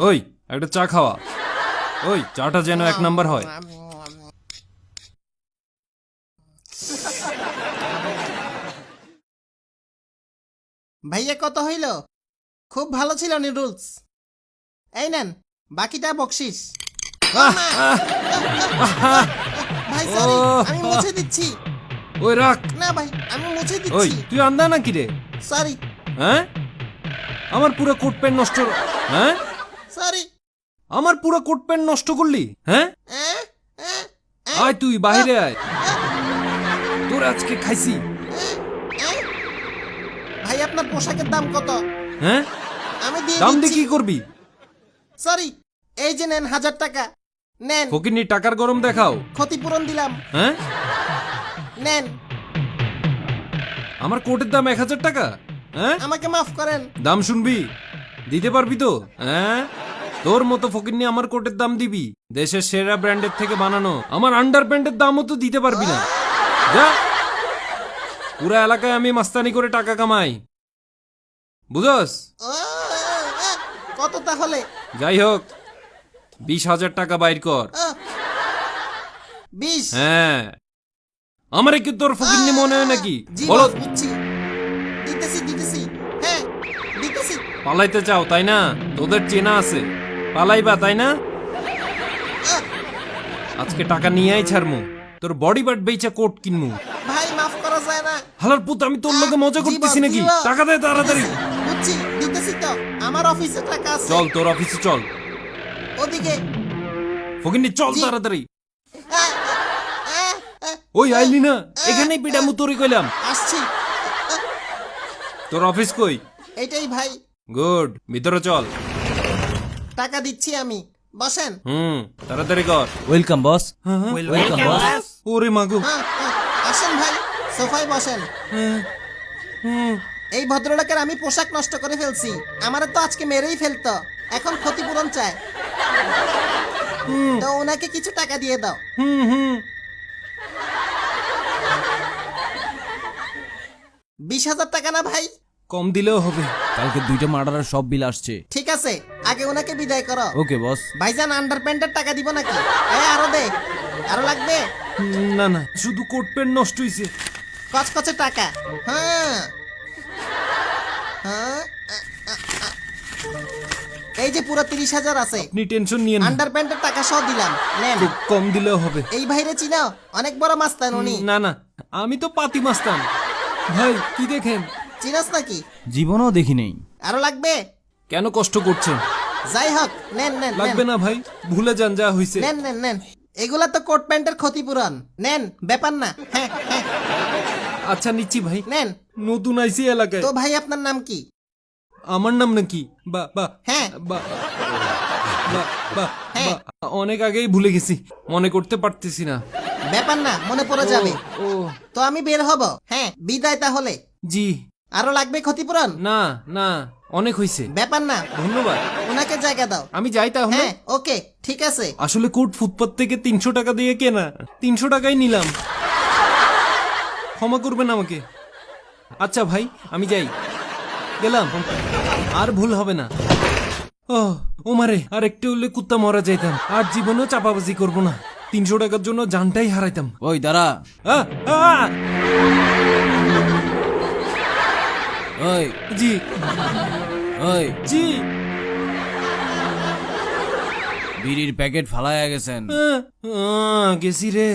ওই একটা চা খাওয়া, ওই চাটা যেন এক নাম্বার হয়। ভাইয়া কত হইল? খুব ভালো ছিল নুডলস। এই নেন বাকিটা বকশিস। ভাই সরি, আমি মুছে দিচ্ছি। ওই রাখ না ভাই, আমি মুছে ওই, দিচ্ছি। তুই আন্দা নাকি রে? সরি হ্যাঁ, আমার পুরো কোট প্যান্ট নষ্ট। হ্যাঁ, সরি। আমার পুরো কোট প্যান্ট নষ্ট করলি? হ্যাঁ, আয় তুই বাইরে আয়, তোর আজকে খাইছি। ভাই আপনার পোশাকের দাম কত? হ্যাঁ, আমি দিয়ে দাম দিয়ে দিচ্ছি। কি করবি? সরি, এই যে নেন 1000 টাকা। নেন, ফকিনি টাকার গরম দেখাও। ক্ষতিপূরণ দিলাম। হ্যাঁ, নেন, আমার কোটের দাম 1000 টাকা? হ্যাঁ, আমাকে মাফ করেন। দাম শুনবি? দিতে পারবি তো? হ্যাঁ, তোর মতো ফকিন্নি আমার কোটের দাম দিবি? দেশের সেরা ব্র্যান্ডের থেকে বানানো আমার আন্ডার প্যান্টের দামও তো দিতে পারবি না। যা, পুরা এলাকায় আমি মাস্তানি করে টাকা কামাই, বুঝস? কত তাহলে? যাই হোক, 20,000 টাকা বাইর কর। 20? হ্যাঁ, আমার কি তোর ফকিন্নি মনে হয় নাকি? জি বলো, বস, দিচ্ছি। দিতেছি। হ্যাঁ, দিতেছি। পালাইতে চাও তাই না? তোদের চেনা আছে, পালাইবা তাই না? আজকে টাকা নিয়েই ছাড়মু, তোর বডি পার্ট বেচা কোট কিনমু। ভাই মাফ করা যায় না। হালার পুত, আমি তোর লগে মজা জি করতেছি বস, নাকি? জি বস। টাকা দে তাড়াতাড়ি। বুঝছি, দিতেছি তো। আমার অফিসে টাকা আছে। চল, তোর অফিসে চল। ওদিকে। ফকিন্নি চল জি। তাড়াতাড়ি। আহ, আহ, আহ, ওই আইলি না, এখানেই পিটামু তোরই কইলাম। আসছি। তোর অফিস কই? এইটাই ভাই। গুড, ভিতরে চল। টাকা দিচ্ছি আমি, বসেন। তাড়াতাড়ি কর। Welcome boss. Welcome boss. ওরে মাগো। আসেন ভাই, সোফায় বসেন। এই ভদ্রলোকের আমি পোশাক নষ্ট করে ফেলছি, আমারে তো আজকে মেরেই ফেলতো, এখন ক্ষতিপূরণ চায়। তো ওনাকে কিছু টাকা দিয়ে দাও। 20,000 টাকা না ভাই? কম দিলেও হবে। কালকে 2টা মার্ডারের সব বিল আসছে। ঠিক আছে, আগে ওনাকে বিদায় করো। ওকে বস। ভাইজান আন্ডারপ্যান্টের টাকা দিব নাকি? আরো দে, আরো লাগবে? না না, শুধু কোট প্যান্ট নষ্ট হইছে। কচকচে টাকা। হ্যাঁ, এই যে পুরো 30,000 আছে। আপনি টেনশন নিয়েন না, আন্ডারপ্যান্টের টাকা সহ দিলাম, নেন। খুব কম দিলেও হবে। এই ভাইরে চিনাও? অনেক বড় মাস্তান উনি। না না, আমি তো পাতি মাস্তান। ভাই কি দেখেন? চিনাস নাকি? জীবনেও দেখি নেই। আরো লাগবে? কেন কষ্ট করছেন? যাই হোক, নেন নেন লাগবে না ভাই, ভুলে যান যা হইছে। নেন নেন নেন। এগুলা তো কোট প্যান্টের ক্ষতিপূরণ, নেন, ব্যাপার না। হ্যাঁ হ্যাঁ, আচ্ছা নিচ্ছি ভাই। নেন। নতুন আইসি এলাকায়। তো ভাই আপনার নাম কি? আমার নাম নাকি? বা বা হ্যাঁ। বা বা বা হ্যাঁ। বা, অনেক আগেই ভুলে গেছি, মনে করতে পারতেছি না। ব্যাপার না, মনে পড়ে যাবে। ও তো আমি বের হব। হ্যাঁ, বিদায় তাহলে। জি। আরো লাগবে ক্ষতিপূরণ? না না, অনেক হইছে, ব্যাপার না, ধন্যবাদ। ওনাকে জায়গা দাও। আমি যাই তাহলে। হ্যাঁ, ওকে, ঠিক আছে। আসলে কোট ফুটপাত থেকে 300 টাকা দিয়ে কেনা, 300 টাকাই নিলাম, ক্ষমা করবেন আমাকে। আচ্ছা ভাই, আমি যাই, গেলাম, আর ভুল হবে না। ও মারে, আর একটু হলে কুত্তা মরা যাইতাম, আর জীবনেও চাপাবাজি করব না, 300 টাকার জন্য জানটাই হারাইতাম। ওই দাঁড়া। আহ, আহ! ওই জি ওই জি। বিড়ির প্যাকেট ফালাইয়া গেছেন। গেছি রে।